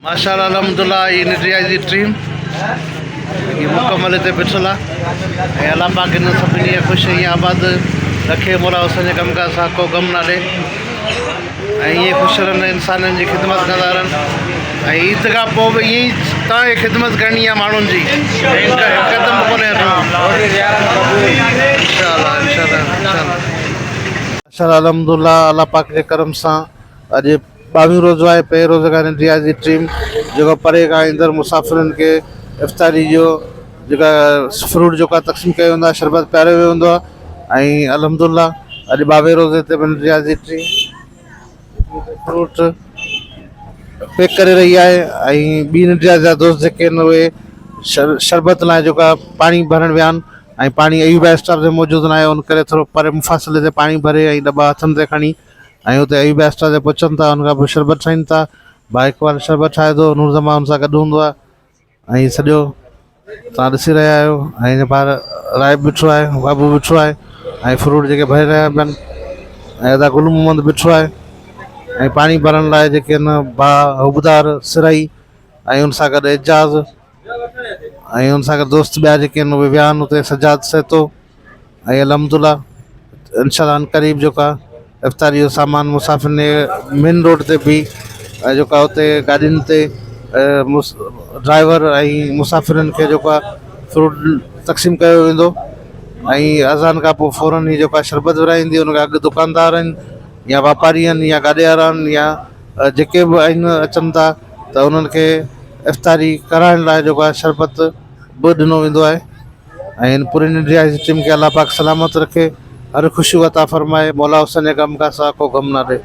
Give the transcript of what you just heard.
माशाल्लाह अल्हम्दुलिल्लाह ये रियाजी टीम ये मुकम्मल हिते बीठल आहे ऐं अलाह पाक हिन सभिनी खे ख़ुशि ऐं आबाद रखे मौला हुसैन जे कमकार सां को गम न ॾे ऐं ईअं ख़ुशि रहनि इंसाननि जी ख़िदमत कंदा रहनि ऐं ईद खां पोइ बि ईअं ई तव्हांखे ख़िदमत करणी आहे माण्हुनि जी हिकदमि कोन्हे इंशाल्लाह अल्हम्दुलिल्लाह अलाह पाक जे करम सां अॼु 22 रोज़ो आहे। पहिरें रोज़ खां रियाजी टीम जेको परे खां ईंदड़ मुसाफ़िरनि खे इफ़्तारी जो जेका फ्रूट जेका तक़सीम कयो वेंदो आहे, शरबत पियारियो वेंदो आहे ऐं अल्हम्दुलिल्लाह अॼु 22 रोज़े ते रियाजी टीम फ्रूट पैक करे रही आहे ऐं ॿी रियाज़ जा दोस्त जेके आहिनि उहे शरबत लाइ जेका पाणी भरणु विया आहिनि ऐं पाणी अयूब स्टाफ ते मौजूदु न आहे, उन करे थोरो परे मुफ़ासिले ते पाणी भरे ऐं दॿा हथनि ते खणी ऐं हुते अयूब स्टाफ ते पहुचनि था। हुन खां पोइ शरबत ठाहिनि था। बाइक वारो शरबत ठाहे थो, नूर ज़मान हुन सां गॾु हूंदो आहे ऐं सॼो तव्हां ॾिसी रहिया आहियो। ऐं ॿार राइब बीठो आहे, बाबू बीठो आहे ऐं फ्रूट जेके भरे रहिया आहिनि ऐं अदा गुल मोहम्मद बीठो आहे ऐं पाणी भरण लाइ जेके आहिनि भाउ हुबदार सिरई ऐं हुन सां गॾु एजाज़ ऐं हुन सां गॾु दोस्त ॿिया जेके आहिनि उहे विया आहिनि हुते सजाद सेतो ऐं अल्हम्दुलिल्लाह इंशाअल्लाह क़रीब जेका इफ़्तारी जो सामान मुसाफ़िरनि मेन रोड ते बि जेका हुते गाॾियुनि ते ड्राइवर ऐं मुसाफ़िरनि खे जेका फ्रूट तक़सीम कयो वेंदो ऐं अज़ान खां पोइ फ़ौरन ई जेका शरबत विराईंदी हुन खां अॻु दुकानदार आहिनि या वापारी आहिनि या गाॾी वारा आहिनि या जेके बि आहिनि अचनि था त उन्हनि खे इफ़्तारी कराइण लाइ जेको आहे शरबत बि ॾिनो वेंदो आहे ऐं हिन पूरी रियाजी टीम खे अलाह पाक सलामत रखे, हर ख़ुशियूं अता फ़रमाए, मौला हुसैन जे कमकार सां को गम न ॾे।